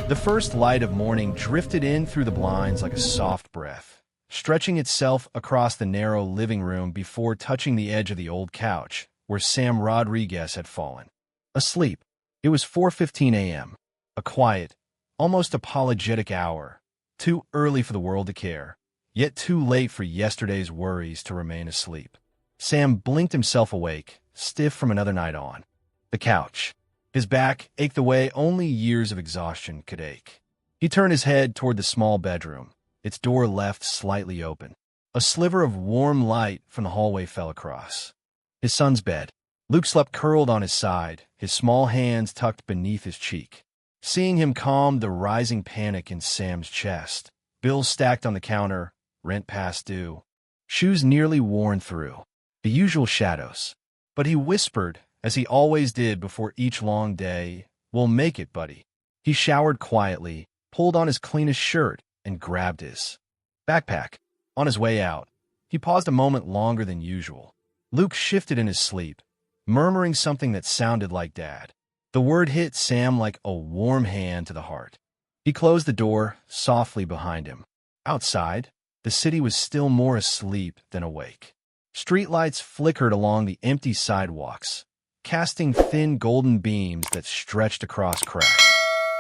The first light of morning drifted in through the blinds like a soft breath, stretching itself across the narrow living room before touching the edge of the old couch where Sam Rodriguez had fallen. Asleep. It was 4:15 a.m., a quiet, almost apologetic hour, too early for the world to care, yet too late for yesterday's worries to remain asleep. Sam blinked himself awake, stiff from another night on the couch. His back ached the way only years of exhaustion could ache. He turned his head toward the small bedroom, its door left slightly open. A sliver of warm light from the hallway fell across his son's bed. Luke slept curled on his side, his small hands tucked beneath his cheek. Seeing him calmed the rising panic in Sam's chest. Bills stacked on the counter, rent past due, shoes nearly worn through. The usual shadows. But he whispered, as he always did before each long day, "We'll make it, buddy." He showered quietly, pulled on his cleanest shirt, and grabbed his backpack. On his way out, he paused a moment longer than usual. Luke shifted in his sleep, murmuring something that sounded like Dad. The word hit Sam like a warm hand to the heart. He closed the door softly behind him. Outside, the city was still more asleep than awake. Streetlights flickered along the empty sidewalks, casting thin golden beams that stretched across cracked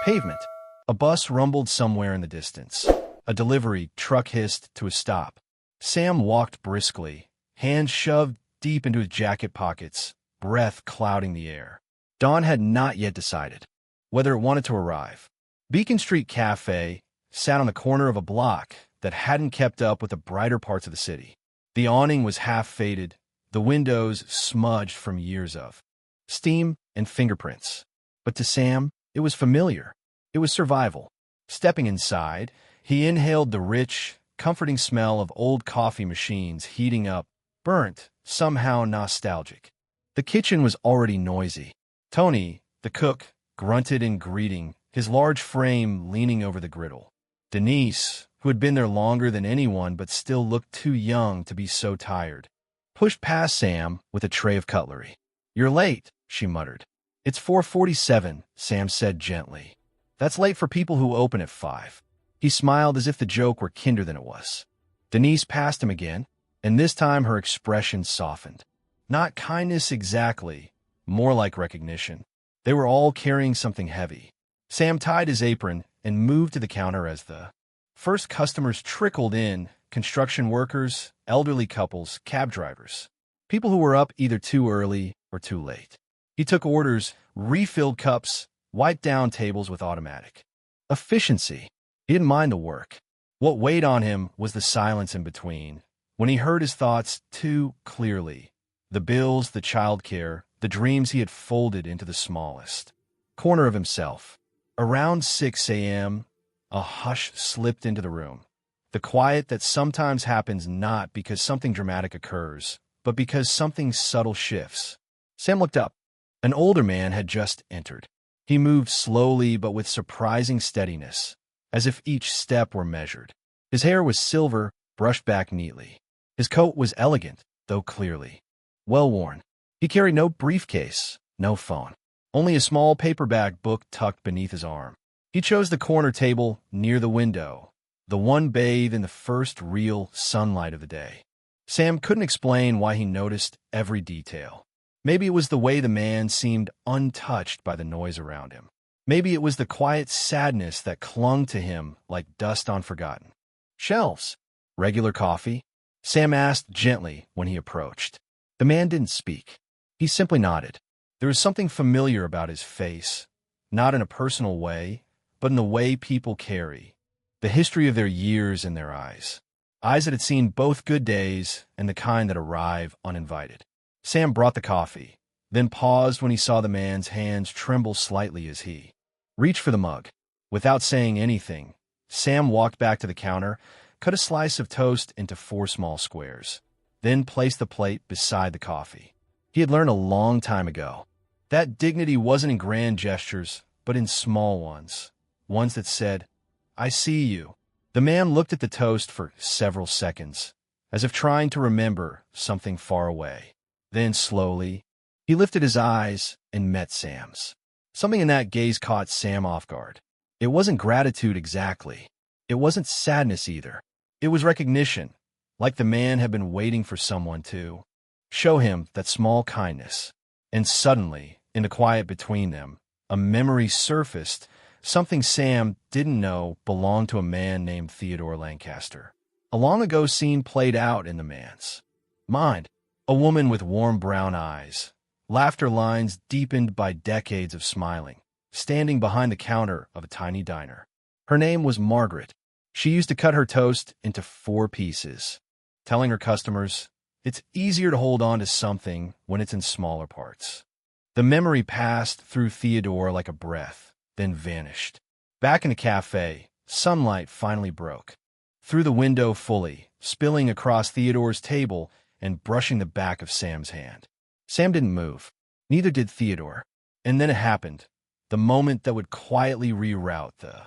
pavement. A bus rumbled somewhere in the distance. A delivery truck hissed to a stop. Sam walked briskly, hands shoved deep into his jacket pockets, breath clouding the air. Dawn had not yet decided whether it wanted to arrive. Beacon Street Café sat on the corner of a block that hadn't kept up with the brighter parts of the city. The awning was half faded, the windows smudged from years of steam and fingerprints. But to Sam, it was familiar. It was survival. Stepping inside, he inhaled the rich, comforting smell of old coffee machines heating up, burnt, somehow nostalgic. The kitchen was already noisy. Tony, the cook, grunted in greeting, his large frame leaning over the griddle. Denise, who had been there longer than anyone but still looked too young to be so tired, pushed past Sam with a tray of cutlery. "You're late," she muttered. "It's 4:47, Sam said gently. "That's late for people who open at 5. He smiled as if the joke were kinder than it was. Denise passed him again, and this time her expression softened. Not kindness exactly, more like recognition. They were all carrying something heavy. Sam tied his apron and moved to the counter as the first customers trickled in: construction workers, elderly couples, cab drivers. People who were up either too early or too late. He took orders, refilled cups, wiped down tables with automatic efficiency. He didn't mind the work. What weighed on him was the silence in between, when he heard his thoughts too clearly. The bills, the childcare, the dreams he had folded into the smallest corner of himself. Around 6 a.m., a hush slipped into the room. The quiet that sometimes happens not because something dramatic occurs, but because something subtle shifts. Sam looked up. An older man had just entered. He moved slowly but with surprising steadiness, as if each step were measured. His hair was silver, brushed back neatly. His coat was elegant, though clearly well-worn. He carried no briefcase, no phone, only a small paperback book tucked beneath his arm. He chose the corner table near the window, the one bathed in the first real sunlight of the day. Sam couldn't explain why he noticed every detail. Maybe it was the way the man seemed untouched by the noise around him. Maybe it was the quiet sadness that clung to him like dust on forgotten shelves. "Regular coffee?" Sam asked gently when he approached. The man didn't speak. He simply nodded. There was something familiar about his face, not in a personal way, but in the way people carry the history of their years in their eyes. Eyes that had seen both good days and the kind that arrive uninvited. Sam brought the coffee, then paused when he saw the man's hands tremble slightly as he reached for the mug. Without saying anything, Sam walked back to the counter, cut a slice of toast into 4 small squares, then placed the plate beside the coffee. He had learned a long time ago that dignity wasn't in grand gestures, but in small ones, ones that said, "I see you." The man looked at the toast for several seconds, as if trying to remember something far away. Then, slowly, he lifted his eyes and met Sam's. Something in that gaze caught Sam off guard. It wasn't gratitude exactly. It wasn't sadness either. It was recognition, like the man had been waiting for someone to show him that small kindness. And suddenly, in the quiet between them, a memory surfaced, something Sam didn't know belonged to a man named Theodore Lancaster. A long-ago scene played out in the man's mind. A woman with warm brown eyes, laughter lines deepened by decades of smiling, standing behind the counter of a tiny diner. Her name was Margaret. She used to cut her toast into 4 pieces, telling her customers, "It's easier to hold on to something when it's in smaller parts." The memory passed through Theodore like a breath, then vanished. Back in the cafe, sunlight finally broke through the window fully, spilling across Theodore's table and brushing the back of Sam's hand. Sam didn't move. Neither did Theodore. And then it happened, the moment that would quietly reroute the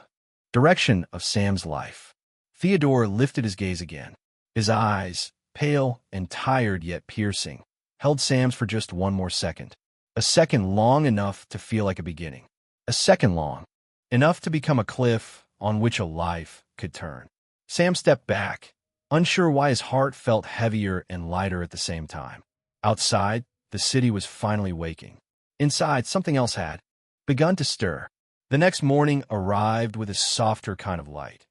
direction of Sam's life. Theodore lifted his gaze again. His eyes, pale and tired yet piercing, held Sam's for just one more second. A second long enough to feel like a beginning. A second long enough to become a cliff on which a life could turn. Sam stepped back, unsure why his heart felt heavier and lighter at the same time. Outside, the city was finally waking. Inside, something else had begun to stir. The next morning arrived with a softer kind of light.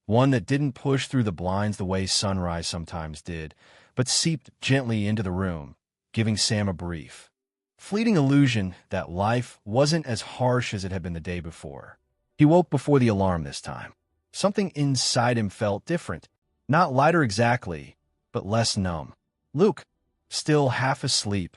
One that didn't push through the blinds the way sunrise sometimes did, but seeped gently into the room, giving Sam a brief, fleeting illusion that life wasn't as harsh as it had been the day before. He woke before the alarm this time. Something inside him felt different. Not lighter exactly, but less numb. Luke, still half asleep,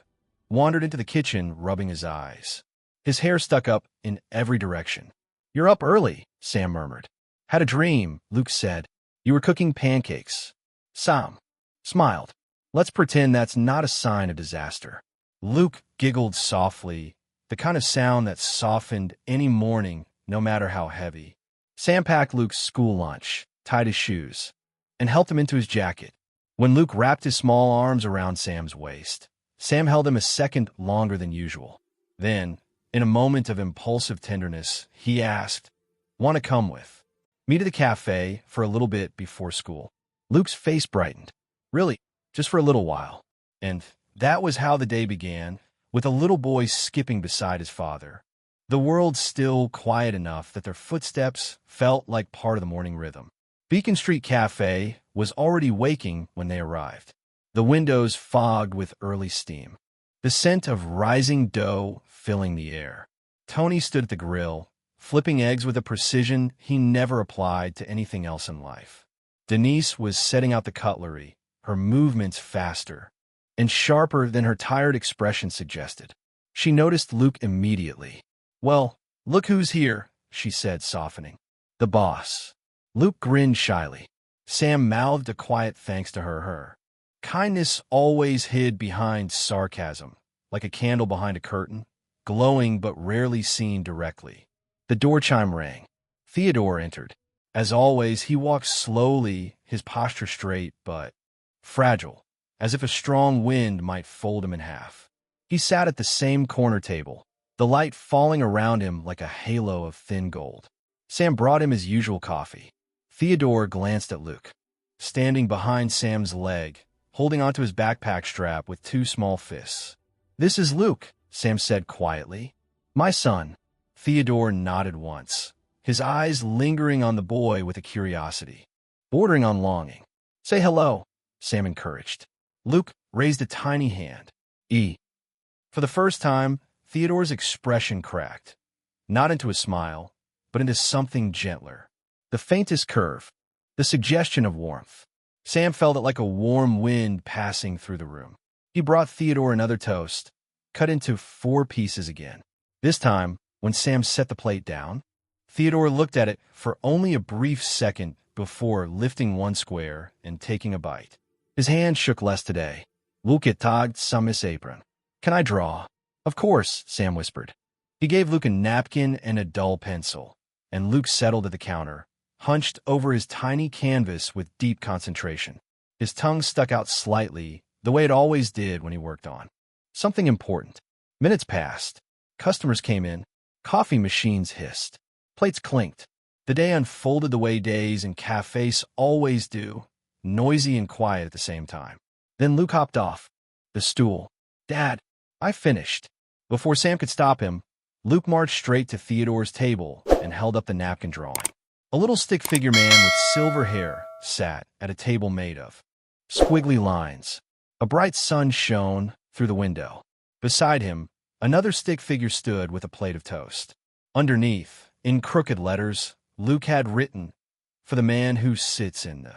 wandered into the kitchen, rubbing his eyes. His hair stuck up in every direction. "You're up early," Sam murmured. "Had a dream," Luke said. "You were cooking pancakes." Sam smiled. "Let's pretend that's not a sign of disaster." Luke giggled softly, the kind of sound that softened any morning, no matter how heavy. Sam packed Luke's school lunch, tied his shoes, and helped him into his jacket. When Luke wrapped his small arms around Sam's waist, Sam held him a second longer than usual. Then, in a moment of impulsive tenderness, he asked, "Want to come with me to the cafe for a little bit before school?" Luke's face brightened. "Really, just for a little while." And that was how the day began, with a little boy skipping beside his father. The world still quiet enough that their footsteps felt like part of the morning rhythm. Beacon Street Cafe was already waking when they arrived. The windows fogged with early steam, the scent of rising dough filling the air. Tony stood at the grill, flipping eggs with a precision he never applied to anything else in life. Denise was setting out the cutlery, her movements faster and sharper than her tired expression suggested. She noticed Luke immediately. "Well, look who's here," she said, softening. "The boss." Luke grinned shyly. Sam mouthed a quiet thanks to her. Kindness always hid behind sarcasm, like a candle behind a curtain, glowing but rarely seen directly. The door chime rang. Theodore entered. As always, he walked slowly, his posture straight but fragile, as if a strong wind might fold him in half. He sat at the same corner table, the light falling around him like a halo of thin gold. Sam brought him his usual coffee. Theodore glanced at Luke, standing behind Sam's leg, holding onto his backpack strap with 2 small fists. "This is Luke," Sam said quietly. "My son." Theodore nodded once, his eyes lingering on the boy with a curiosity, bordering on longing. "Say hello," Sam encouraged. Luke raised a tiny hand. "E." For the first time, Theodore's expression cracked, not into a smile, but into something gentler. The faintest curve, the suggestion of warmth. Sam felt it like a warm wind passing through the room. He brought Theodore another toast, cut into 4 pieces again. This time, when Sam set the plate down, Theodore looked at it for only a brief second before lifting one square and taking a bite. His hand shook less today. "Luke tagd samis apron." "Can I draw?" "Of course," Sam whispered. He gave Luke a napkin and a dull pencil, and Luke settled at the counter, hunched over his tiny canvas with deep concentration. His tongue stuck out slightly, the way it always did when he worked on something important. Minutes passed. Customers came in. Coffee machines hissed. Plates clinked. The day unfolded the way days in cafes always do, noisy and quiet at the same time. Then Luke hopped off the stool. "Dad, I finished." Before Sam could stop him, Luke marched straight to Theodore's table and held up the napkin drawing. A little stick figure man with silver hair sat at a table made of squiggly lines. A bright sun shone through the window. Beside him, another stick figure stood with a plate of toast. Underneath, in crooked letters, Luke had written, "For the man who sits in the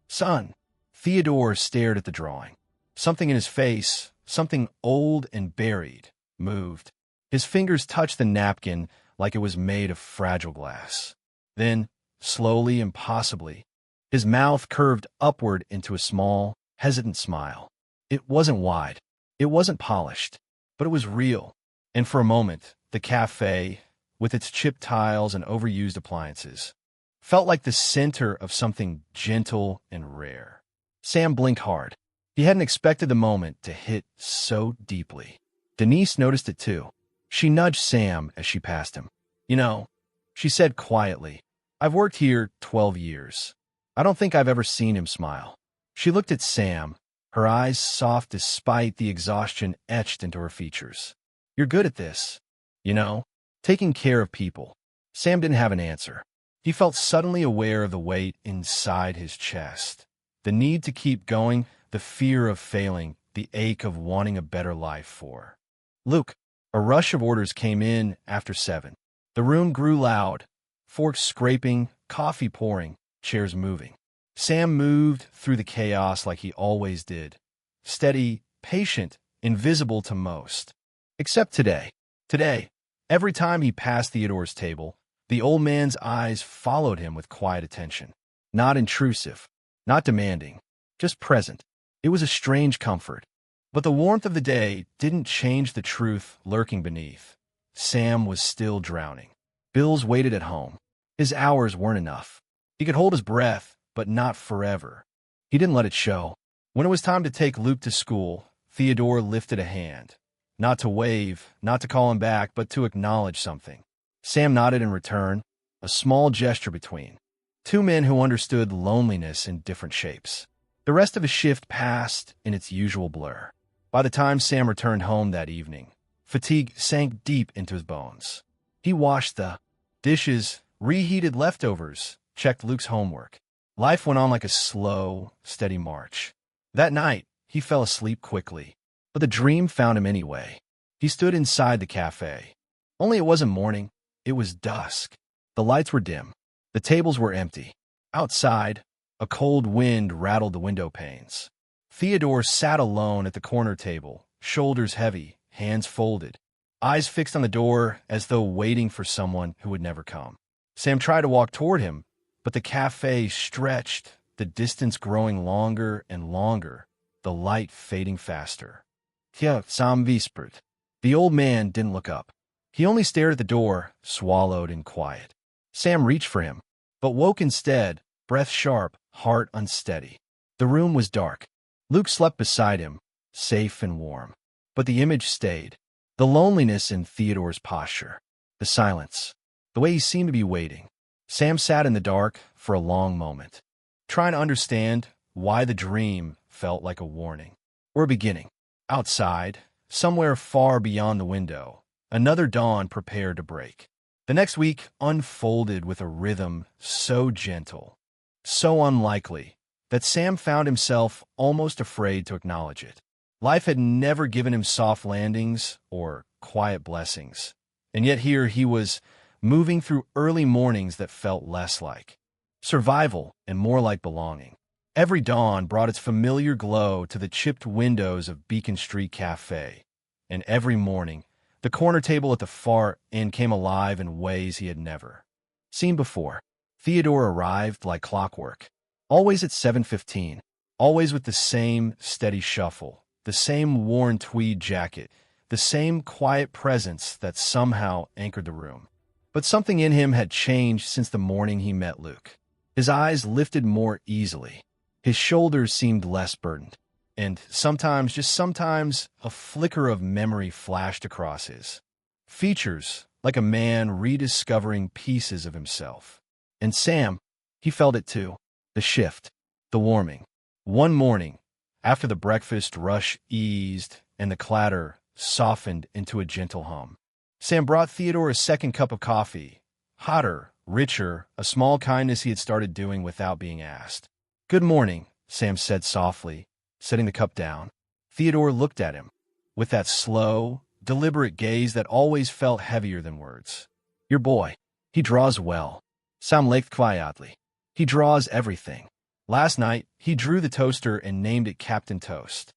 sun." Theodore stared at the drawing. Something in his face, something old and buried, moved. His fingers touched the napkin like it was made of fragile glass. Then, slowly and possibly, his mouth curved upward into a small, hesitant smile. It wasn't wide. It wasn't polished, but it was real. And for a moment, the cafe, with its chipped tiles and overused appliances, felt like the center of something gentle and rare. Sam blinked hard. He hadn't expected the moment to hit so deeply. Denise noticed it too. She nudged Sam as she passed him. "You know," she said quietly, "I've worked here 12 years. I don't think I've ever seen him smile." She looked at Sam, her eyes soft despite the exhaustion etched into her features. "You're good at this, you know, taking care of people." Sam didn't have an answer. He felt suddenly aware of the weight inside his chest. The need to keep going, the fear of failing, the ache of wanting a better life for Luke. A rush of orders came in after 7. The room grew loud, forks scraping, coffee pouring, chairs moving. Sam moved through the chaos like he always did, steady, patient, invisible to most. Except today. Today, every time he passed Theodore's table, the old man's eyes followed him with quiet attention. Not intrusive, not demanding, just present. It was a strange comfort. But the warmth of the day didn't change the truth lurking beneath. Sam was still drowning. Bills waited at home. His hours weren't enough. He could hold his breath, but not forever. He didn't let it show. When it was time to take Luke to school, Theodore lifted a hand. Not to wave, not to call him back, but to acknowledge something. Sam nodded in return, a small gesture between two men who understood loneliness in different shapes. The rest of his shift passed in its usual blur. By the time Sam returned home that evening, fatigue sank deep into his bones. He washed the dishes, reheated leftovers, checked Luke's homework. Life went on like a slow, steady march. That night, he fell asleep quickly, but the dream found him anyway. He stood inside the cafe. Only it wasn't morning, it was dusk. The lights were dim. The tables were empty. Outside, a cold wind rattled the window panes. Theodore sat alone at the corner table, shoulders heavy, hands folded, eyes fixed on the door as though waiting for someone who would never come. Sam tried to walk toward him, but the cafe stretched, the distance growing longer and longer, the light fading faster. "Tia, Sam whispered." The old man didn't look up. He only stared at the door, swallowed in quiet. Sam reached for him, but woke instead, breath sharp, heart unsteady. The room was dark. Luke slept beside him, safe and warm. But the image stayed. The loneliness in Theodore's posture. The silence. The way he seemed to be waiting. Sam sat in the dark for a long moment, trying to understand why the dream felt like a warning. Or a beginning. Outside, somewhere far beyond the window, another dawn prepared to break. The next week unfolded with a rhythm so gentle, so unlikely, that Sam found himself almost afraid to acknowledge it. Life had never given him soft landings or quiet blessings, and yet here he was, moving through early mornings that felt less like survival and more like belonging. Every dawn brought its familiar glow to the chipped windows of Beacon Street Cafe, and every morning, the corner table at the far end came alive in ways he had never seen before. Theodore arrived like clockwork, always at 7:15, always with the same steady shuffle, the same worn tweed jacket, the same quiet presence that somehow anchored the room. But something in him had changed since the morning he met Luke. His eyes lifted more easily. His shoulders seemed less burdened. And sometimes, just sometimes, a flicker of memory flashed across his features, like a man rediscovering pieces of himself. And Sam, he felt it too. The shift, the warming. One morning, after the breakfast rush eased and the clatter softened into a gentle hum, Sam brought Theodore a second cup of coffee. Hotter, richer, a small kindness he had started doing without being asked. "Good morning," Sam said softly, setting the cup down. Theodore looked at him with that slow, deliberate gaze that always felt heavier than words. "Your boy, he draws well." Sam laughed quietly. "He draws everything. Last night, he drew the toaster and named it Captain Toast."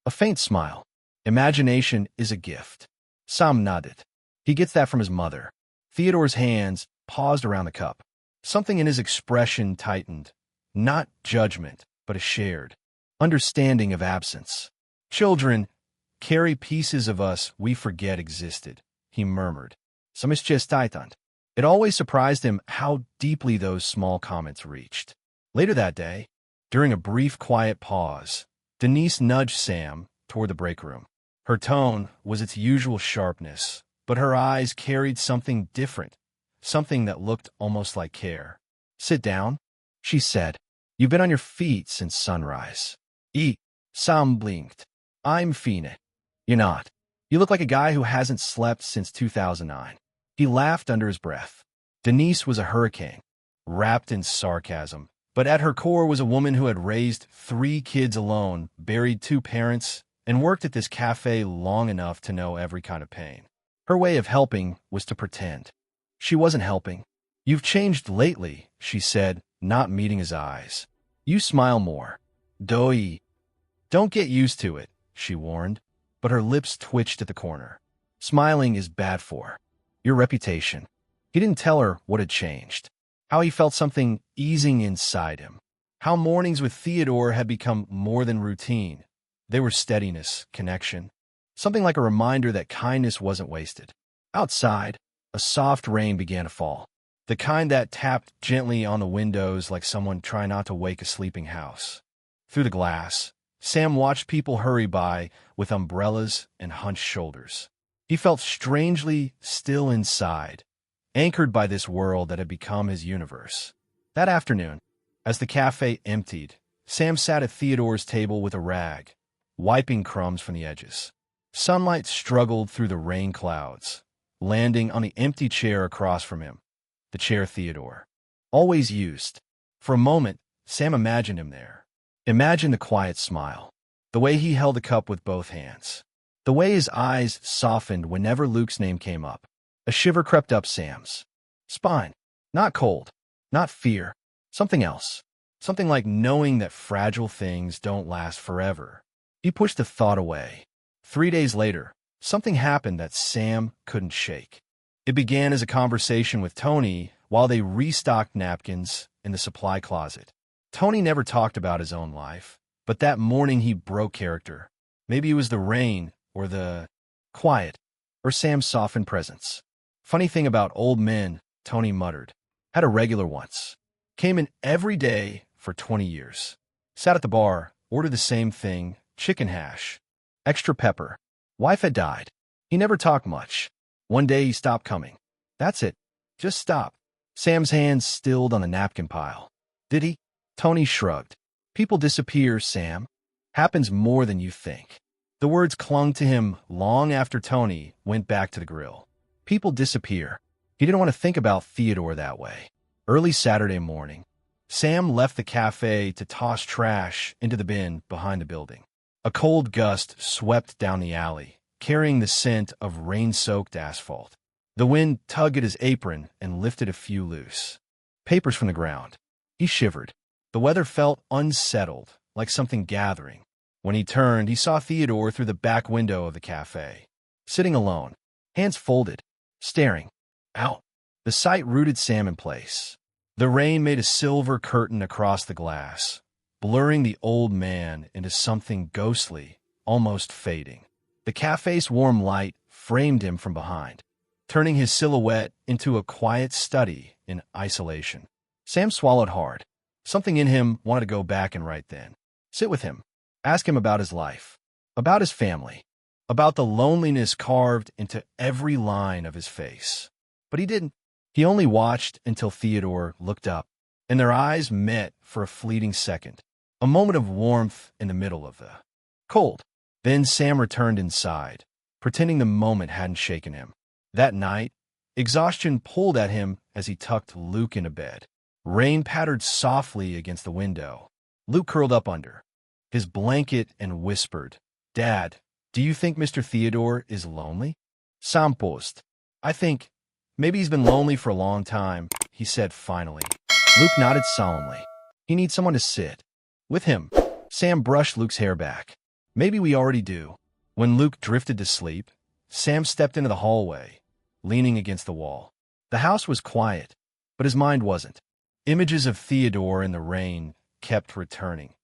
A faint smile. Imagination is a gift. Sam nodded. He gets that from his mother. Theodore's hands paused around the cup. Something in his expression tightened. Not judgment, but a shared understanding of absence. "Children carry pieces of us we forget existed," he murmured. "Samishchestaitant." It always surprised him how deeply those small comments reached. Later that day, during a brief quiet pause, Denise nudged Sam toward the break room. Her tone was its usual sharpness, but her eyes carried something different, something that looked almost like care. "Sit down," she said. "You've been on your feet since sunrise." "Eat." Sam blinked. "I'm Fina." "You're not. You look like a guy who hasn't slept since 2009. He laughed under his breath. Denise was a hurricane, wrapped in sarcasm, but at her core was a woman who had raised 3 kids alone, buried 2 parents, and worked at this cafe long enough to know every kind of pain. Her way of helping was to pretend. She wasn't helping. "You've changed lately," she said, not meeting his eyes. "You smile more." "Doi." "Don't get used to it," she warned, but her lips twitched at the corner. "Smiling is bad for your reputation." He didn't tell her what had changed, how he felt something easing inside him, how mornings with Theodore had become more than routine. They were steadiness, connection, something like a reminder that kindness wasn't wasted. Outside, a soft rain began to fall, the kind that tapped gently on the windows like someone trying not to wake a sleeping house. Through the glass, Sam watched people hurry by with umbrellas and hunched shoulders. He felt strangely still inside, anchored by this world that had become his universe. That afternoon, as the cafe emptied, Sam sat at Theodore's table with a rag, wiping crumbs from the edges. Sunlight struggled through the rain clouds, landing on the empty chair across from him, the chair Theodore always used. For a moment, Sam imagined him there. Imagined the quiet smile, the way he held the cup with both hands, the way his eyes softened whenever Luke's name came up. A shiver crept up Sam's spine. Not cold, not fear, something else. Something like knowing that fragile things don't last forever. He pushed the thought away. 3 days later, something happened that Sam couldn't shake. It began as a conversation with Tony while they restocked napkins in the supply closet. Tony never talked about his own life, but that morning he broke character. Maybe it was the rain or the quiet or Sam's softened presence. "Funny thing about old men," Tony muttered. "Had a regular once. Came in every day for 20 years. Sat at the bar, ordered the same thing, chicken hash, extra pepper. Wife had died. He never talked much. One day he stopped coming. That's it. Just stopped." Sam's hands stilled on the napkin pile. "Did he?" Tony shrugged. "People disappear, Sam. Happens more than you think." The words clung to him long after Tony went back to the grill. People disappear. He didn't want to think about Theodore that way. Early Saturday morning, Sam left the cafe to toss trash into the bin behind the building. A cold gust swept down the alley, carrying the scent of rain-soaked asphalt. The wind tugged at his apron and lifted a few loose papers from the ground. He shivered. The weather felt unsettled, like something gathering. When he turned, he saw Theodore through the back window of the cafe, sitting alone, hands folded, staring out. The sight rooted Sam in place. The rain made a silver curtain across the glass, blurring the old man into something ghostly, almost fading. The cafe's warm light framed him from behind, turning his silhouette into a quiet study in isolation. Sam swallowed hard. Something in him wanted to go back and right then. Sit with him. Ask him about his life, about his family, about the loneliness carved into every line of his face. But he didn't. He only watched until Theodore looked up, and their eyes met for a fleeting second, a moment of warmth in the middle of the cold. Then Sam returned inside, pretending the moment hadn't shaken him. That night, exhaustion pulled at him as he tucked Luke into bed. Rain pattered softly against the window. Luke curled up under his blanket and whispered, "Dad, do you think Mr. Theodore is lonely?" Sam paused. "I think maybe he's been lonely for a long time," he said finally. Luke nodded solemnly. "He needs someone to sit with him." Sam brushed Luke's hair back. "Maybe we already do." When Luke drifted to sleep, Sam stepped into the hallway, leaning against the wall. The house was quiet, but his mind wasn't. Images of Theodore in the rain kept returning.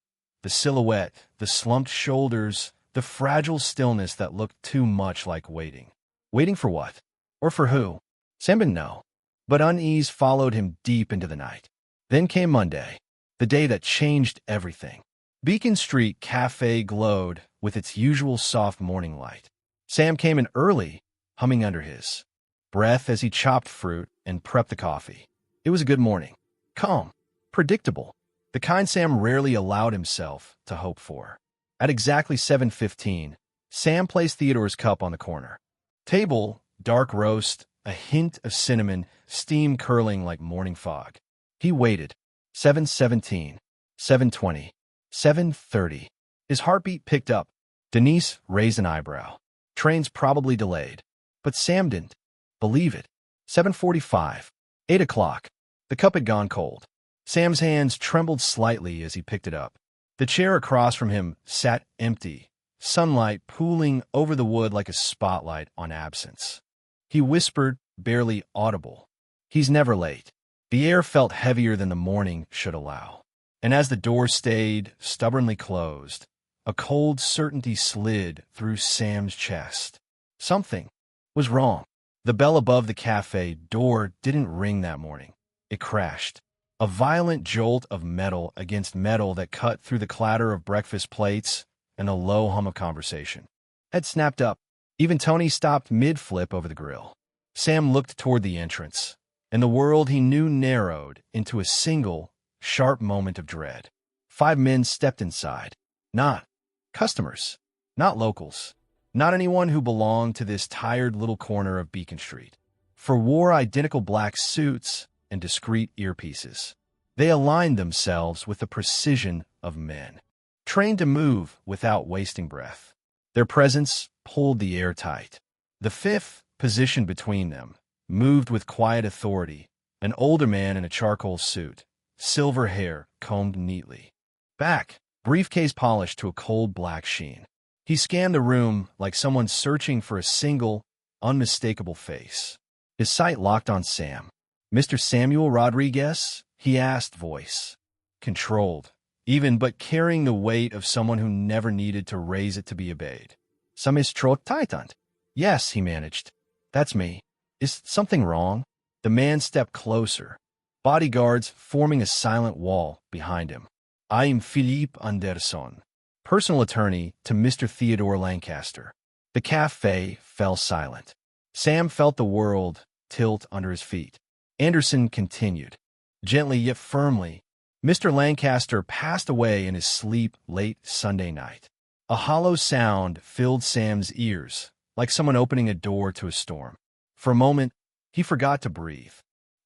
The silhouette, the slumped shoulders, the fragile stillness that looked too much like waiting. Waiting for what? Or for who? Sam didn't know. But unease followed him deep into the night. Then came Monday, the day that changed everything. Beacon Street Café glowed with its usual soft morning light. Sam came in early, humming under his breath as he chopped fruit and prepped the coffee. It was a good morning. Calm, predictable, the kind Sam rarely allowed himself to hope for. At exactly 7:15, Sam placed Theodore's cup on the corner table, dark roast, a hint of cinnamon, steam curling like morning fog. He waited. 7:17, 7:20, 7:30. His heartbeat picked up. Denise raised an eyebrow. Train's probably delayed. But Sam didn't believe it. 7:45, 8 o'clock. The cup had gone cold. Sam's hands trembled slightly as he picked it up. The chair across from him sat empty, sunlight pooling over the wood like a spotlight on absence. He whispered, barely audible, "He's never late." The air felt heavier than the morning should allow. And as the door stayed stubbornly closed, a cold certainty slid through Sam's chest. Something was wrong. The bell above the cafe door didn't ring that morning. It crashed. A violent jolt of metal against metal that cut through the clatter of breakfast plates and the low hum of conversation. Ed snapped up. Even Tony stopped mid-flip over the grill. Sam looked toward the entrance, and the world he knew narrowed into a single, sharp moment of dread. 5 men stepped inside. Not customers, not locals, not anyone who belonged to this tired little corner of Beacon Street, for wore identical black suits and discreet earpieces. They aligned themselves with the precision of men, trained to move without wasting breath. Their presence pulled the air tight. The fifth, positioned between them, moved with quiet authority, an older man in a charcoal suit, silver hair combed neatly. Back, briefcase polished to a cold black sheen. He scanned the room like someone searching for a single, unmistakable face. His sight locked on Sam. "Mr. Samuel Rodriguez?" he asked, voice controlled, even but carrying the weight of someone who never needed to raise it to be obeyed. "Some is titant." "Yes," he managed. "That's me. Is something wrong?" The man stepped closer, bodyguards forming a silent wall behind him. "I am Philippe Anderson, personal attorney to Mr. Theodore Lancaster." The cafe fell silent. Sam felt the world tilt under his feet. Anderson continued, gently yet firmly. "Mr. Lancaster passed away in his sleep late Sunday night." A hollow sound filled Sam's ears, like someone opening a door to a storm. For a moment, he forgot to breathe.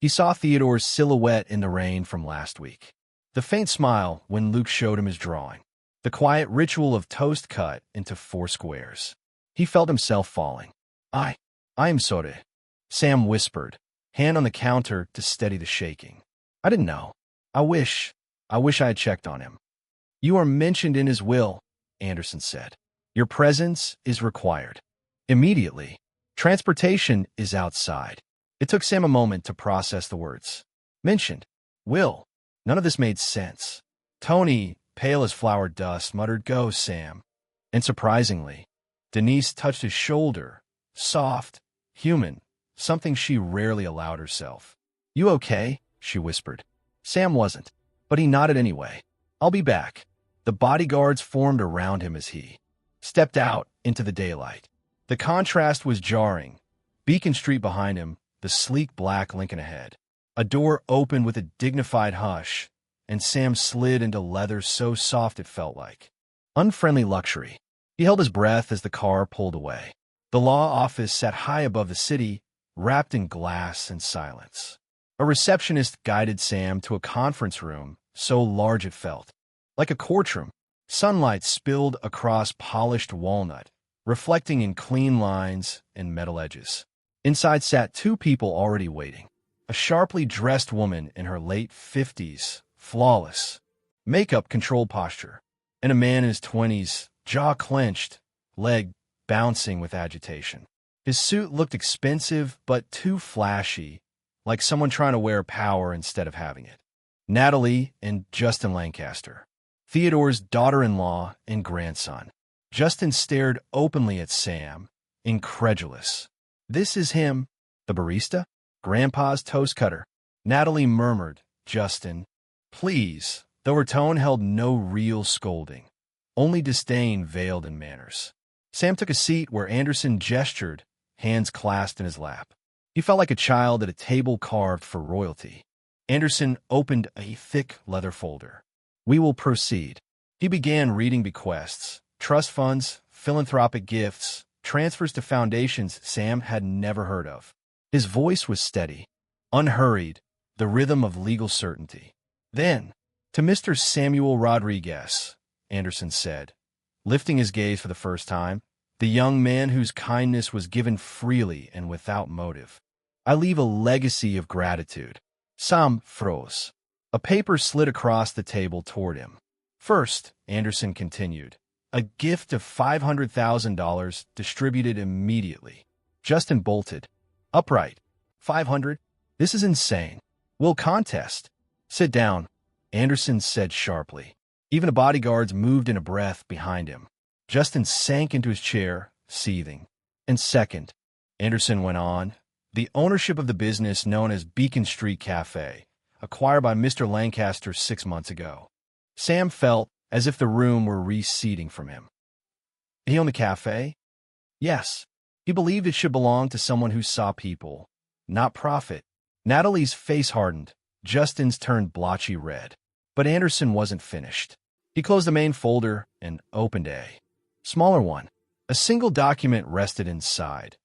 He saw Theodore's silhouette in the rain from last week. The faint smile when Luke showed him his drawing. The quiet ritual of toast cut into 4 squares. He felt himself falling. I am sorry," Sam whispered, hand on the counter to steady the shaking. "I didn't know. I wish I had checked on him." "You are mentioned in his will," Anderson said. "Your presence is required. Immediately. Transportation is outside." It took Sam a moment to process the words. Mentioned. Will. None of this made sense. Tony, pale as flower dust, muttered, "Go, Sam." And surprisingly, Denise touched his shoulder, soft, human, something she rarely allowed herself. "You okay?" she whispered. Sam wasn't, but he nodded anyway. "I'll be back." The bodyguards formed around him as he stepped out into the daylight. The contrast was jarring. Beacon Street behind him, the sleek black Lincoln ahead. A door opened with a dignified hush, and Sam slid into leather so soft it felt like unfriendly luxury. He held his breath as the car pulled away. The law office sat high above the city, wrapped in glass and silence. A receptionist guided Sam to a conference room so large it felt like a courtroom. Sunlight spilled across polished walnut, reflecting in clean lines and metal edges. Inside sat two people already waiting. A sharply dressed woman in her late 50s, flawless, makeup-controlled posture, and a man in his 20s, jaw clenched, leg bouncing with agitation. His suit looked expensive but too flashy, like someone trying to wear power instead of having it. Natalie and Justin Lancaster, Theodore's daughter-in-law and grandson. Justin stared openly at Sam, incredulous. "This is him, the barista? Grandpa's toast cutter." Natalie murmured, "Justin, please," though her tone held no real scolding, only disdain veiled in manners. Sam took a seat where Anderson gestured, hands clasped in his lap. He felt like a child at a table carved for royalty. Anderson opened a thick leather folder. "We will proceed." He began reading bequests, trust funds, philanthropic gifts, transfers to foundations Sam had never heard of. His voice was steady, unhurried, the rhythm of legal certainty. Then, "To Mr. Samuel Rodriguez," Anderson said, lifting his gaze for the first time, "the young man whose kindness was given freely and without motive. I leave a legacy of gratitude. Sam froze." A paper slid across the table toward him. "First," Anderson continued, "a gift of $500,000 distributed immediately." Justin bolted. "Upright. 500? This is insane. We'll contest." "Sit down," Anderson said sharply. Even the bodyguards moved in a breath behind him. Justin sank into his chair, seething. "And second," Anderson went on, "the ownership of the business known as Beacon Street Café, acquired by Mr. Lancaster 6 months ago." Sam felt as if the room were receding from him. "He owned the café?" "Yes. He believed it should belong to someone who saw people, not profit." Natalie's face hardened. Justin's turned blotchy red. But Anderson wasn't finished. He closed the main folder and opened a smaller one. A single document rested inside.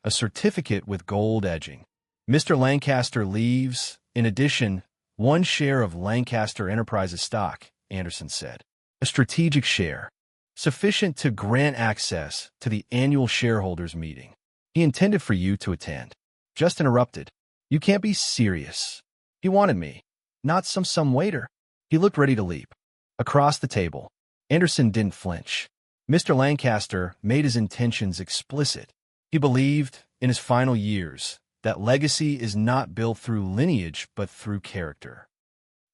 A certificate with gold edging. "Mr. Lancaster leaves, in addition, 1 share of Lancaster Enterprises stock," Anderson said. "A strategic share, sufficient to grant access to the annual shareholders meeting. He intended for you to attend." Just interrupted. "You can't be serious. He wanted me, not some waiter." He looked ready to leap. Across the table, Anderson didn't flinch. Mr. Lancaster made his intentions explicit. He believed, in his final years, that legacy is not built through lineage but through character.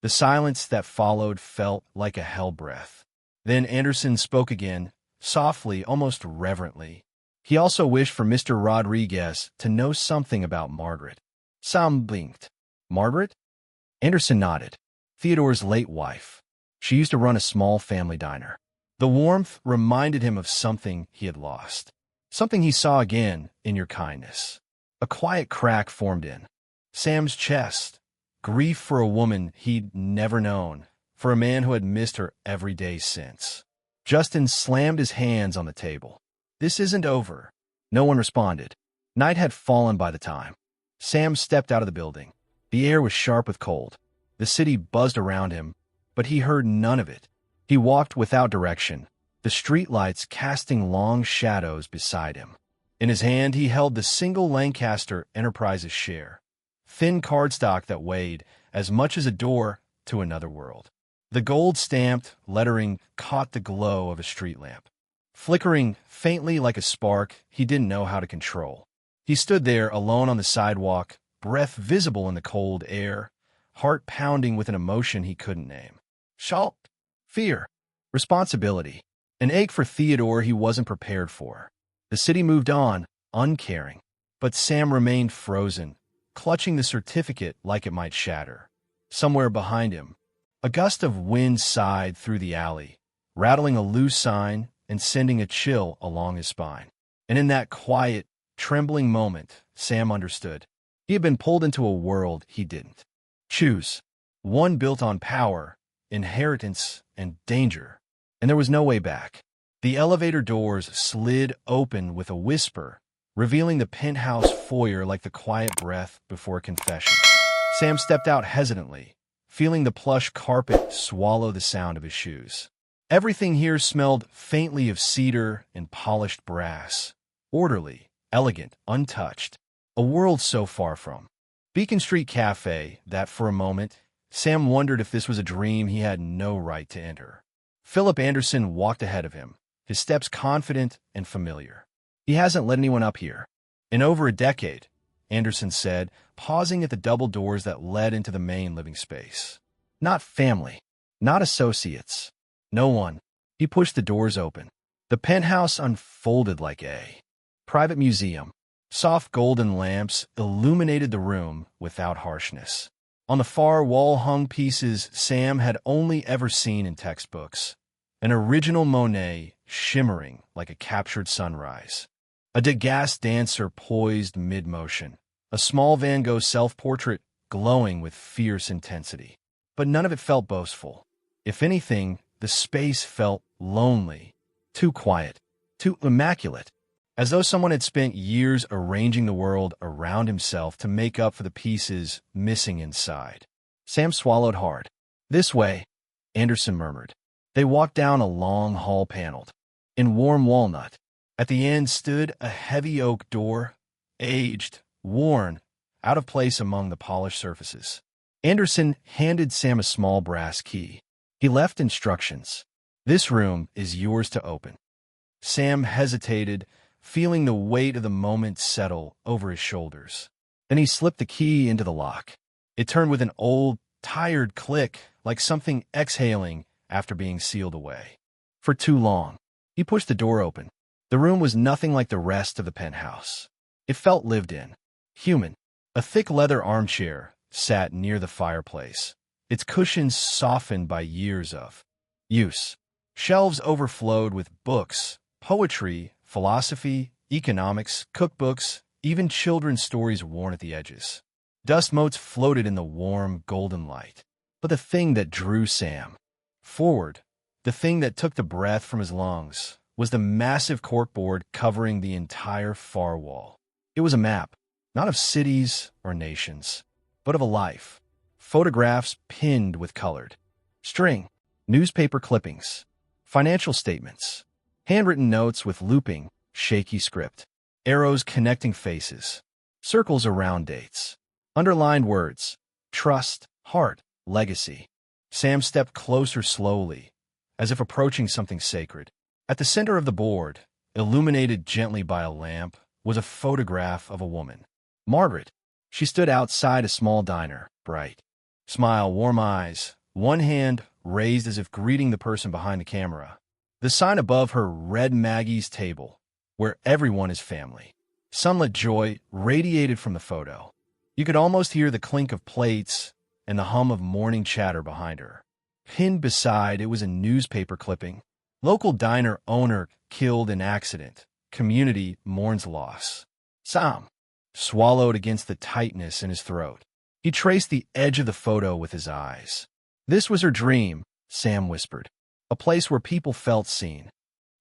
The silence that followed felt like a hell breath. Then Anderson spoke again, softly, almost reverently. He also wished for Mr. Rodriguez to know something about Margaret. Sam blinked. "Margaret?" Anderson nodded. "Theodore's late wife. She used to run a small family diner." The warmth reminded him of something he had lost. Something he saw again in your kindness. A quiet crack formed in Sam's chest. Grief for a woman he'd never known, for a man who had missed her every day since. Justin slammed his hands on the table. "This isn't over." No one responded. Night had fallen by the time. Sam stepped out of the building. The air was sharp with cold. The city buzzed around him, but he heard none of it. He walked without direction, the streetlights casting long shadows beside him. In his hand he held the single Lancaster Enterprises share, thin cardstock that weighed as much as a door to another world. The gold-stamped lettering caught the glow of a street lamp. Flickering faintly like a spark he didn't know how to control. He stood there alone on the sidewalk, breath visible in the cold air, heart pounding with an emotion he couldn't name. Shock, fear, responsibility, an ache for Theodore he wasn't prepared for. The city moved on, uncaring, but Sam remained frozen, clutching the certificate like it might shatter. Somewhere behind him, a gust of wind sighed through the alley, rattling a loose sign and sending a chill along his spine. And in that quiet, trembling moment, Sam understood. He had been pulled into a world he didn't choose. One built on power, inheritance, and danger. And there was no way back. The elevator doors slid open with a whisper, revealing the penthouse foyer like the quiet breath before confession. Sam stepped out hesitantly, feeling the plush carpet swallow the sound of his shoes. Everything here smelled faintly of cedar and polished brass. Orderly, elegant, untouched. A world so far from Beacon Street Cafe that, for a moment, Sam wondered if this was a dream he had no right to enter. Philip Anderson walked ahead of him, his steps confident and familiar. "He hasn't let anyone up here in over a decade," Anderson said, pausing at the double doors that led into the main living space. "Not family, not associates, no one." He pushed the doors open. The penthouse unfolded like a private museum. Soft golden lamps illuminated the room without harshness. On the far wall hung pieces Sam had only ever seen in textbooks. An original Monet shimmering like a captured sunrise. A Degas dancer poised mid-motion. A small Van Gogh self-portrait glowing with fierce intensity. But none of it felt boastful. If anything, the space felt lonely, too quiet, too immaculate, as though someone had spent years arranging the world around himself to make up for the pieces missing inside. Sam swallowed hard. "This way," Anderson murmured. They walked down a long hall paneled in warm walnut. At the end stood a heavy oak door, aged, worn, out of place among the polished surfaces. Anderson handed Sam a small brass key. He left instructions. "This room is yours to open." Sam hesitated, feeling the weight of the moment settle over his shoulders. Then he slipped the key into the lock. It turned with an old, tired click, like something exhaling after being sealed away. For too long. He pushed the door open. The room was nothing like the rest of the penthouse. It felt lived in, human. A thick leather armchair sat near the fireplace, its cushions softened by years of use. Shelves overflowed with books, poetry, philosophy, economics, cookbooks, even children's stories worn at the edges. Dust motes floated in the warm, golden light. But the thing that drew Sam forward, the thing that took the breath from his lungs, was the massive corkboard covering the entire far wall. It was a map, not of cities or nations, but of a life. Photographs pinned with colored string, newspaper clippings, financial statements, handwritten notes with looping, shaky script, arrows connecting faces, circles around dates, underlined words, trust, heart, legacy. Sam stepped closer slowly, as if approaching something sacred. At the center of the board, illuminated gently by a lamp, was a photograph of a woman. Margaret. She stood outside a small diner, bright smile, warm eyes, one hand raised as if greeting the person behind the camera. The sign above her read Maggie's Table, where everyone is family. Sunlit joy radiated from the photo. You could almost hear the clink of plates and the hum of morning chatter behind her. Pinned beside it was a newspaper clipping. Local diner owner killed in accident. Community mourns loss. Sam swallowed against the tightness in his throat. He traced the edge of the photo with his eyes. This was her dream, Sam whispered. A place where people felt seen.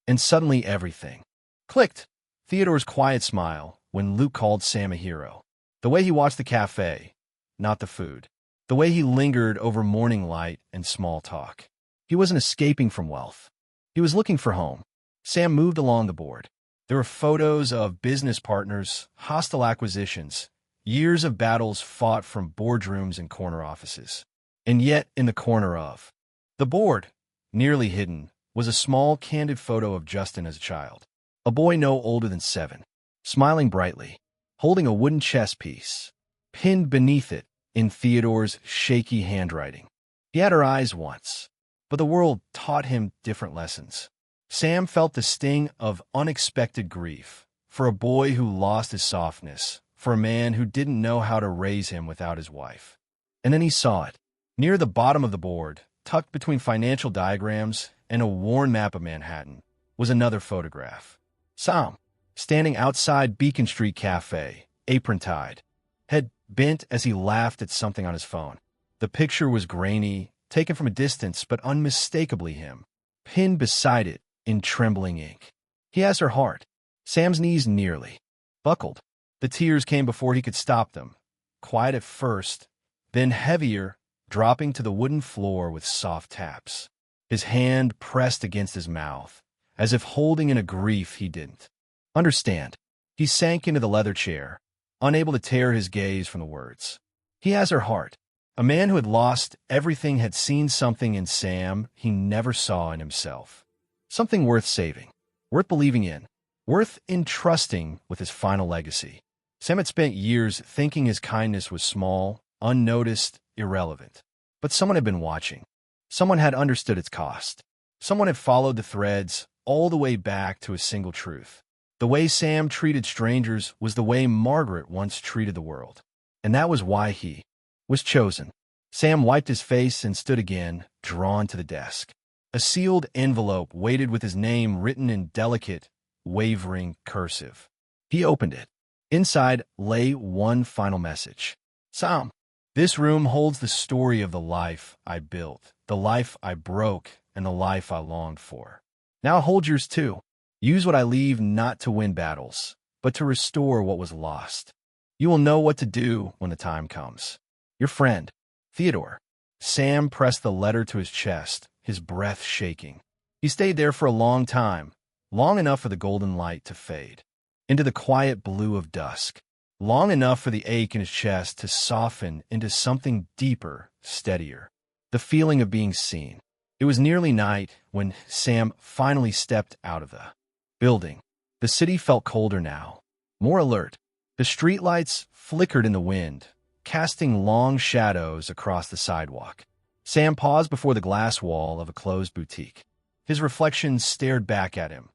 And suddenly everything clicked. Theodore's quiet smile when Luke called Sam a hero. The way he watched the cafe, not the food. The way he lingered over morning light and small talk. He wasn't escaping from wealth. He was looking for home. Sam moved along the board. There were photos of business partners, hostile acquisitions, years of battles fought from boardrooms and corner offices. And yet, in the corner of the board, nearly hidden, was a small, candid photo of Justin as a child. A boy no older than 7, smiling brightly, holding a wooden chess piece. Pinned beneath it, in Theodore's shaky handwriting. He had her eyes once, but the world taught him different lessons. Sam felt the sting of unexpected grief for a boy who lost his softness, for a man who didn't know how to raise him without his wife. And then he saw it, near the bottom of the board, tucked between financial diagrams and a worn map of Manhattan. was another photograph. Sam, standing outside Beacon Street Cafe, apron-tied, head bent as he laughed at something on his phone. The picture was grainy, taken from a distance, but unmistakably him, pinned beside it in trembling ink. He has her heart. Sam's knees nearly buckled. The tears came before he could stop them, quiet at first, then heavier, dropping to the wooden floor with soft taps. His hand pressed against his mouth, as if holding in a grief he didn't understand. He sank into the leather chair, unable to tear his gaze from the words. He has her heart. A man who had lost everything had seen something in Sam he never saw in himself. Something worth saving, worth believing in, worth entrusting with his final legacy. Sam had spent years thinking his kindness was small, unnoticed, irrelevant. But someone had been watching. Someone had understood its cost. Someone had followed the threads all the way back to a single truth. The way Sam treated strangers was the way Margaret once treated the world. And that was why he was chosen. Sam wiped his face and stood again, drawn to the desk. A sealed envelope waited with his name written in delicate, wavering cursive. He opened it. Inside lay one final message. Sam, this room holds the story of the life I built, the life I broke, and the life I longed for. Now hold yours too. Use what I leave not to win battles, but to restore what was lost. You will know what to do when the time comes. Your friend, Theodore. Sam pressed the letter to his chest, his breath shaking. He stayed there for a long time, long enough for the golden light to fade into the quiet blue of dusk, long enough for the ache in his chest to soften into something deeper, steadier, the feeling of being seen. It was nearly night when Sam finally stepped out of the building. The city felt colder now, more alert. The streetlights flickered in the wind, casting long shadows across the sidewalk. Sam paused before the glass wall of a closed boutique. His reflection stared back at him,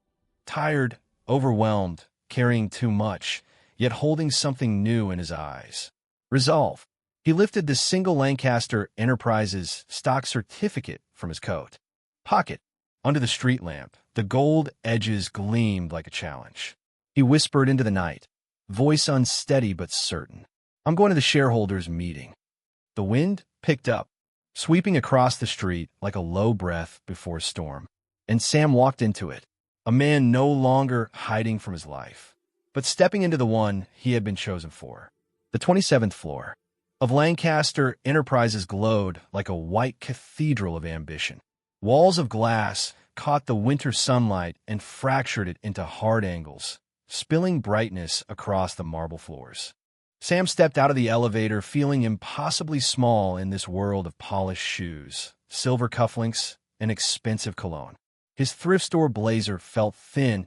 tired, overwhelmed, carrying too much, yet holding something new in his eyes. Resolve. He lifted the single Lancaster Enterprises stock certificate from his coat pocket. Under the street lamp, the gold edges gleamed like a challenge. He whispered into the night, voice unsteady but certain. I'm going to the shareholders' meeting. The wind picked up, sweeping across the street like a low breath before a storm. And Sam walked into it, a man no longer hiding from his life, but stepping into the one he had been chosen for. The 27th floor of Lancaster Enterprises glowed like a white cathedral of ambition. Walls of glass caught the winter sunlight and fractured it into hard angles, spilling brightness across the marble floors. Sam stepped out of the elevator feeling impossibly small in this world of polished shoes, silver cufflinks, and expensive cologne. His thrift store blazer felt thin,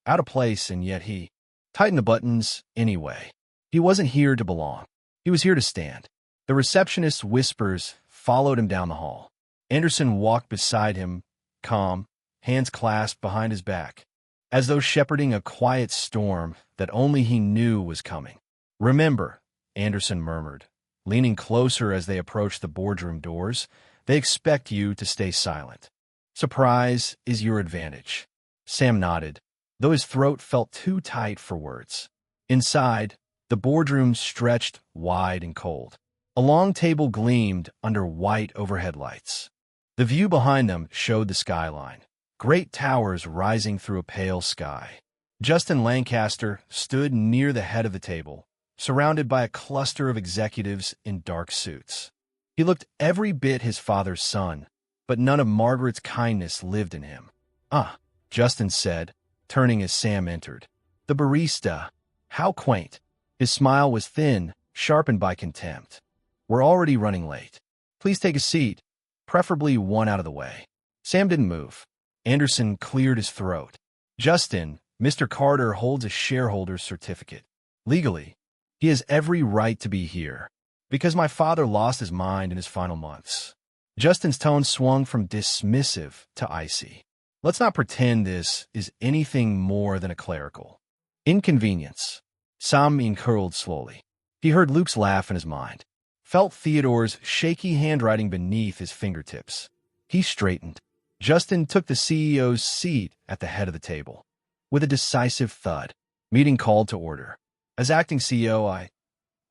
out of place, and yet he tightened the buttons anyway. He wasn't here to belong. He was here to stand. The receptionist's whispers followed him down the hall. Anderson walked beside him, calm, hands clasped behind his back, as though shepherding a quiet storm that only he knew was coming. Remember, Anderson murmured, leaning closer as they approached the boardroom doors, they expect you to stay silent. Surprise is your advantage. Sam nodded, though his throat felt too tight for words. Inside, the boardroom stretched wide and cold. A long table gleamed under white overhead lights. The view behind them showed the skyline, great towers rising through a pale sky. Justin Lancaster stood near the head of the table, surrounded by a cluster of executives in dark suits. He looked every bit his father's son, but none of Margaret's kindness lived in him. Ah, Justin said, turning as Sam entered. The barista. How quaint. His smile was thin, sharpened by contempt. We're already running late. Please take a seat, preferably one out of the way. Sam didn't move. Anderson cleared his throat. Justin, Mr. Carter holds a shareholder's certificate. Legally, he has every right to be here, because my father lost his mind in his final months. Justin's tone swung from dismissive to icy. Let's not pretend this is anything more than a clerical inconvenience. Sam curled slowly. He heard Luke's laugh in his mind, felt Theodore's shaky handwriting beneath his fingertips. He straightened. Justin took the CEO's seat at the head of the table. With a decisive thud, meeting called to order. As acting CEO,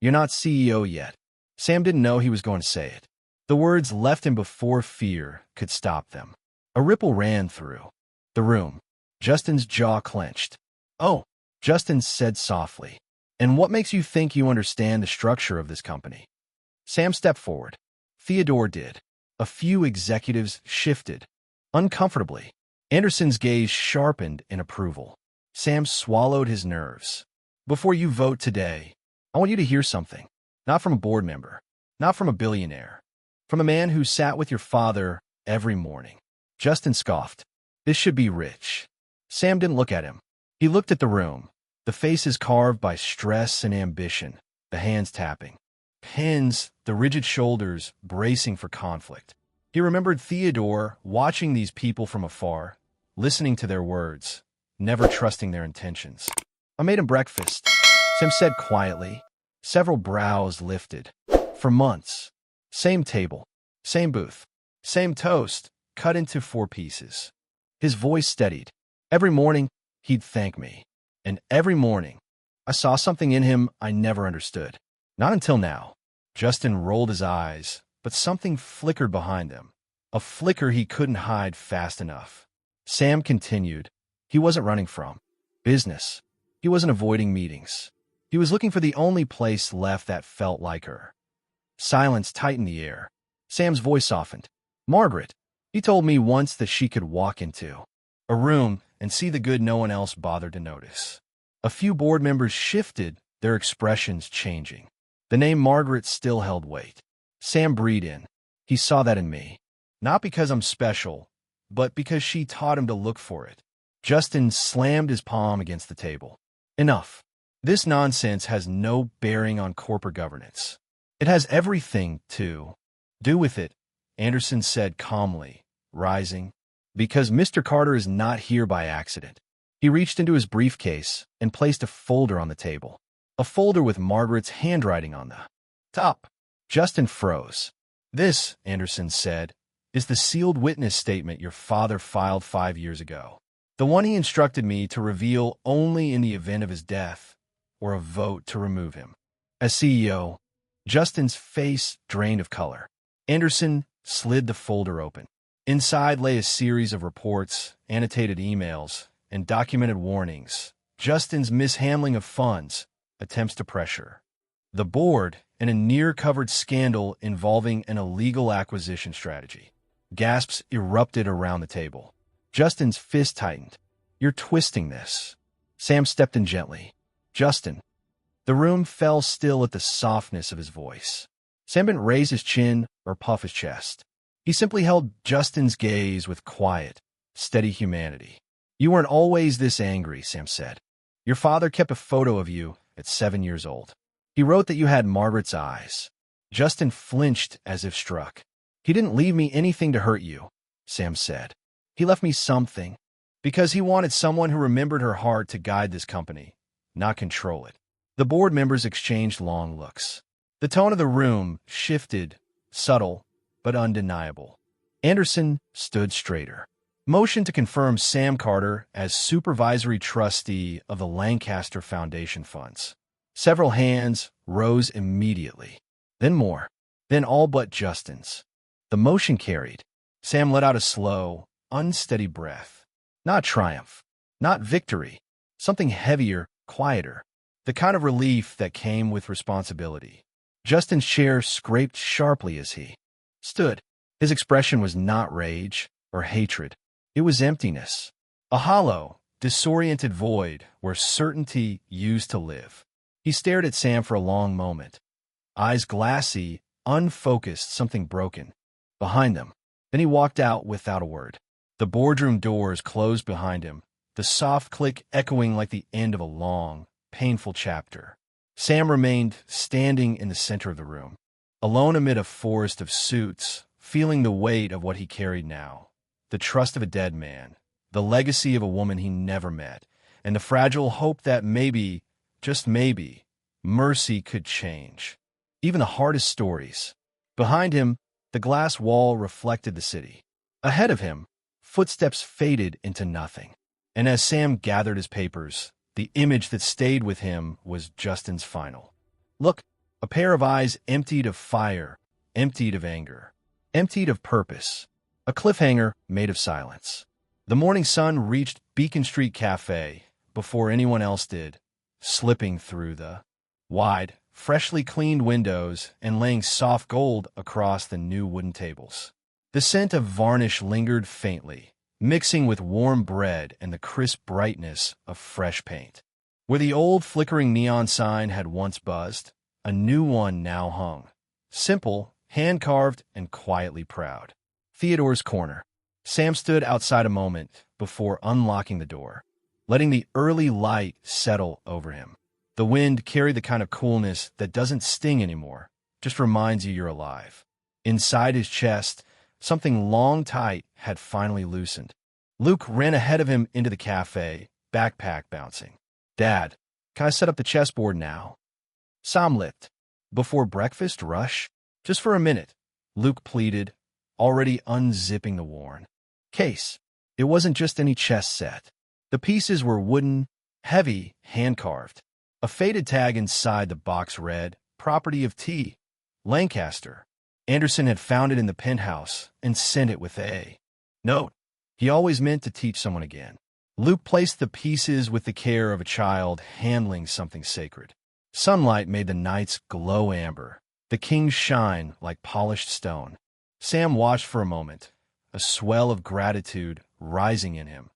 You're not CEO yet. Sam didn't know he was going to say it. The words left him before fear could stop them. A ripple ran through the room. Justin's jaw clenched. "Oh," Justin said softly. "And what makes you think you understand the structure of this company?" Sam stepped forward. Theodore did. A few executives shifted. Uncomfortably. Anderson's gaze sharpened in approval. Sam swallowed his nerves. "Before you vote today, I want you to hear something. Not from a board member. Not from a billionaire. From a man who sat with your father every morning." Justin scoffed. "This should be rich." Sam didn't look at him. He looked at the room. The faces carved by stress and ambition. The hands tapping. Pens, the rigid shoulders bracing for conflict. He remembered Theodore watching these people from afar, listening to their words, never trusting their intentions. "I made him breakfast," Sam said quietly. Several brows lifted. For months. Same table, same booth, same toast, cut into 4 pieces. His voice steadied. "Every morning, he'd thank me. And every morning, I saw something in him I never understood. Not until now." Justin rolled his eyes, but something flickered behind them. A flicker he couldn't hide fast enough. Sam continued. He wasn't running from business. He wasn't avoiding meetings. He was looking for the only place left that felt like her. Silence tightened the air. Sam's voice softened. "Margaret, he told me once that she could walk into a room and see the good no one else bothered to notice." A few board members shifted, their expressions changing. The name Margaret still held weight. Sam breathed in. "He saw that in me. Not because I'm special, but because she taught him to look for it." Justin slammed his palm against the table. "Enough. This nonsense has no bearing on corporate governance. It has everything to do with it," Anderson said calmly, rising. "Because Mr. Carter is not here by accident." He reached into his briefcase and placed a folder on the table. A folder with Margaret's handwriting on the top. Justin froze. "This," Anderson said, "is the sealed witness statement your father filed 5 years ago. The one he instructed me to reveal only in the event of his death or a vote to remove him." As CEO, Justin's face drained of color. Anderson slid the folder open. Inside lay a series of reports, annotated emails, and documented warnings. Justin's mishandling of funds, attempts to pressure the board, and a near-covered scandal involving an illegal acquisition strategy. Gasps erupted around the table. Justin's fist tightened. "You're twisting this." Sam stepped in gently. "Justin." The room fell still at the softness of his voice. Sam didn't raise his chin or puff his chest. He simply held Justin's gaze with quiet, steady humanity. "You weren't always this angry," Sam said. "Your father kept a photo of you at 7 years old. He wrote that you had Margaret's eyes." Justin flinched as if struck. "He didn't leave me anything to hurt you," Sam said. "He left me something, because he wanted someone who remembered her heart to guide this company, not control it." The board members exchanged long looks. The tone of the room shifted, subtle but undeniable. Anderson stood straighter. Motioned to confirm Sam Carter as supervisory trustee of the Lancaster Foundation funds. Several hands rose immediately. Then more. Then all but Justin's. The motion carried. Sam let out a slow, unsteady breath. Not triumph. Not victory. Something heavier, quieter. The kind of relief that came with responsibility. Justin's chair scraped sharply as he stood. His expression was not rage or hatred. It was emptiness. A hollow, disoriented void where certainty used to live. He stared at Sam for a long moment. Eyes glassy, unfocused, something broken. Behind them. Then he walked out without a word. The boardroom doors closed behind him, the soft click echoing like the end of a long, painful chapter. Sam remained standing in the center of the room, alone amid a forest of suits, feeling the weight of what he carried now. The trust of a dead man, the legacy of a woman he never met, and the fragile hope that maybe, just maybe, mercy could change. Even the hardest stories. Behind him, the glass wall reflected the city. Ahead of him, Footsteps faded into nothing. And as Sam gathered his papers, the image that stayed with him was Justin's final look, a pair of eyes emptied of fire, emptied of anger, emptied of purpose, a cliffhanger made of silence. The morning sun reached Beacon Street Café before anyone else did, slipping through the wide, freshly cleaned windows and laying soft gold across the new wooden tables. The scent of varnish lingered faintly, mixing with warm bread and the crisp brightness of fresh paint. Where the old flickering neon sign had once buzzed, a new one now hung. Simple, hand-carved, and quietly proud. Theodore's Corner. Sam stood outside a moment before unlocking the door, letting the early light settle over him. The wind carried the kind of coolness that doesn't sting anymore, just reminds you you're alive. Inside his chest, something long tight had finally loosened. Luke ran ahead of him into the cafe, backpack bouncing. "Dad, can I set up the chessboard now?" Sam lipped. "Before breakfast, rush? Just for a minute," Luke pleaded, already unzipping the worn case. It wasn't just any chess set. The pieces were wooden, heavy, hand-carved. A faded tag inside the box read, "Property of T. Lancaster." Anderson had found it in the penthouse and sent it with a note. He always meant to teach someone again. Luke placed the pieces with the care of a child handling something sacred. Sunlight made the nights glow amber, the kings shine like polished stone. Sam watched for a moment, a swell of gratitude rising in him.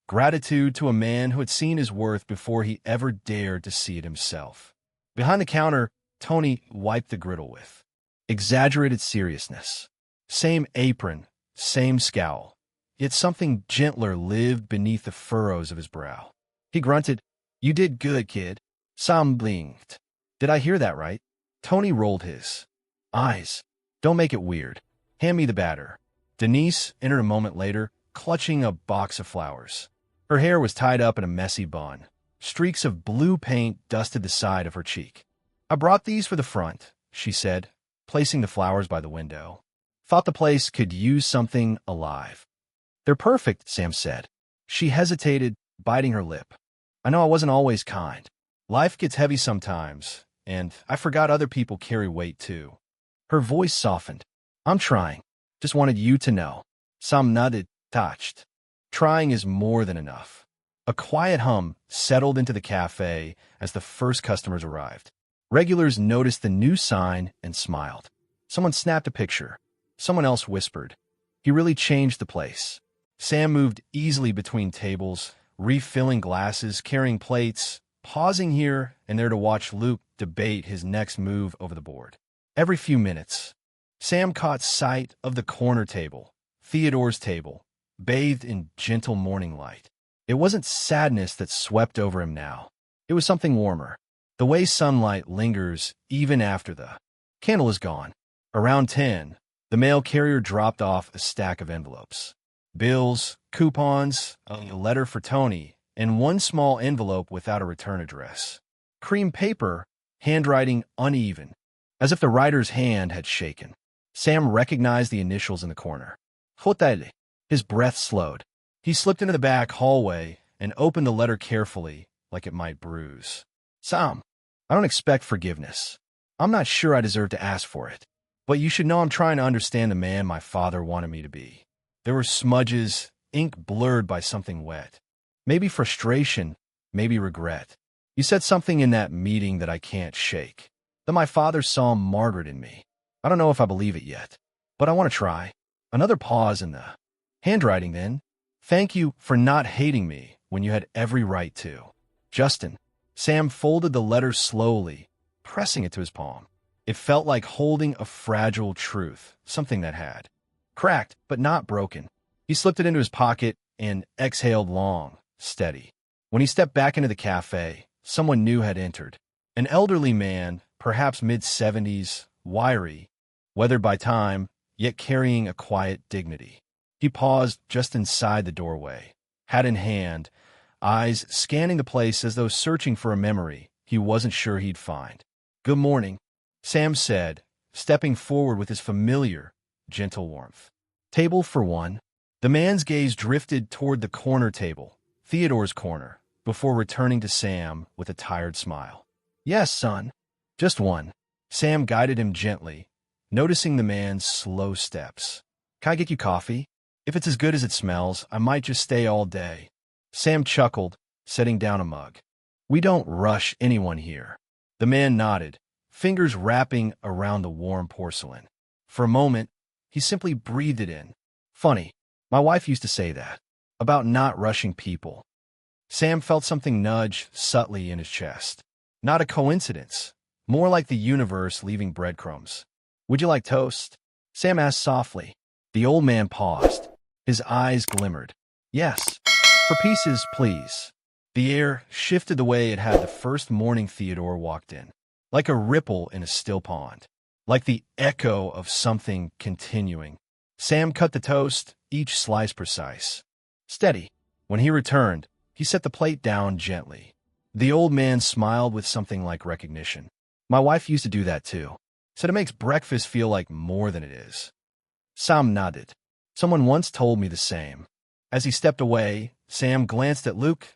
Gratitude to a man who had seen his worth before he ever dared to see it himself. Behind the counter, Tony wiped the griddle with exaggerated seriousness. Same apron, same scowl, yet something gentler lived beneath the furrows of his brow. He grunted, "You did good, kid." Sam blinked. "Did I hear that right?" Tony rolled his eyes. "Don't make it weird. Hand me the batter." Denise entered a moment later, clutching a box of flowers. Her hair was tied up in a messy bun. Streaks of blue paint dusted the side of her cheek. "I brought these for the front," she said, placing the flowers by the window. "Thought the place could use something alive." "They're perfect," Sam said. She hesitated, biting her lip. "I know I wasn't always kind. Life gets heavy sometimes, and I forgot other people carry weight too." Her voice softened. "I'm trying. Just wanted you to know." Sam nodded, touched. Trying is more than enough. A quiet hum settled into the cafe as the first customers arrived. Regulars noticed the new sign and smiled. Someone snapped a picture. Someone else whispered. He really changed the place. Sam moved easily between tables, refilling glasses, carrying plates, pausing here and there to watch Luke debate his next move over the board. Every few minutes, Sam caught sight of the corner table, Theodore's table, bathed in gentle morning light. It wasn't sadness that swept over him now. It was something warmer. The way sunlight lingers even after the candle is gone. Around 10, the mail carrier dropped off a stack of envelopes. Bills, coupons, a letter for Tony, and one small envelope without a return address. Cream paper, handwriting uneven, as if the writer's hand had shaken. Sam recognized the initials in the corner. Hotel. His breath slowed. He slipped into the back hallway and opened the letter carefully, like it might bruise. "Sam, I don't expect forgiveness. I'm not sure I deserve to ask for it. But you should know I'm trying to understand the man my father wanted me to be." There were smudges, ink blurred by something wet. Maybe frustration, maybe regret. "You said something in that meeting that I can't shake. That my father saw Margaret in me. I don't know if I believe it yet, but I want to try." Another pause in the handwriting then. "Thank you for not hating me when you had every right to. Justin." Sam folded the letter slowly, pressing it to his palm. It felt like holding a fragile truth, something that had cracked but not broken. He slipped it into his pocket and exhaled long, steady. When he stepped back into the cafe, someone new had entered. An elderly man, perhaps mid-70s, wiry, weathered by time, yet carrying a quiet dignity. He paused just inside the doorway, hat in hand, eyes scanning the place as though searching for a memory he wasn't sure he'd find. "Good morning," Sam said, stepping forward with his familiar, gentle warmth. "Table for one." The man's gaze drifted toward the corner table, Theodore's corner, before returning to Sam with a tired smile. Yes, son. Just one. Sam guided him gently, noticing the man's slow steps. Can I get you coffee? If it's as good as it smells, I might just stay all day. Sam chuckled, setting down a mug. We don't rush anyone here. The man nodded, fingers wrapping around the warm porcelain. For a moment, he simply breathed it in. Funny, my wife used to say that, about not rushing people. Sam felt something nudge subtly in his chest. Not a coincidence, more like the universe leaving breadcrumbs. Would you like toast? Sam asked softly. The old man paused. His eyes glimmered. Yes, for pieces, please. The air shifted the way it had the first morning Theodore walked in, like a ripple in a still pond, like the echo of something continuing. Sam cut the toast, each slice precise. Steady. When he returned, he set the plate down gently. The old man smiled with something like recognition. My wife used to do that too. Said it makes breakfast feel like more than it is. Sam nodded. Someone once told me the same. As he stepped away, Sam glanced at Luke,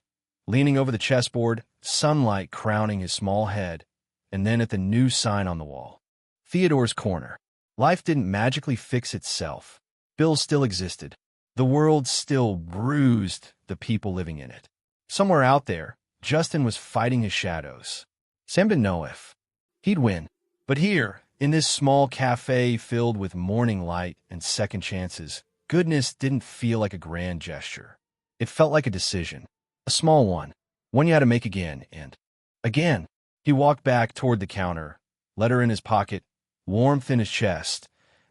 leaning over the chessboard, sunlight crowning his small head, and then at the new sign on the wall. Theodore's corner. Life didn't magically fix itself. Bills still existed. The world still bruised the people living in it. Somewhere out there, Justin was fighting his shadows. Sam didn't know if he'd win. But here, in this small cafe filled with morning light and second chances, goodness didn't feel like a grand gesture. It felt like a decision. A small one you had to make again and again. He walked back toward the counter, letter in his pocket, warmth in his chest,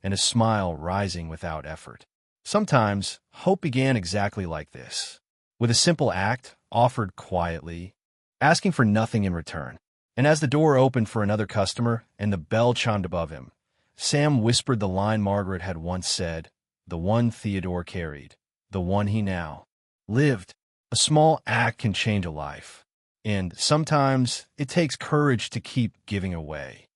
and a smile rising without effort. Sometimes, hope began exactly like this, with a simple act offered quietly, asking for nothing in return. And as the door opened for another customer and the bell chimed above him, Sam whispered the line Margaret had once said, the one Theodore carried, the one he now lived. A small act can change a life, and sometimes it takes courage to keep giving away.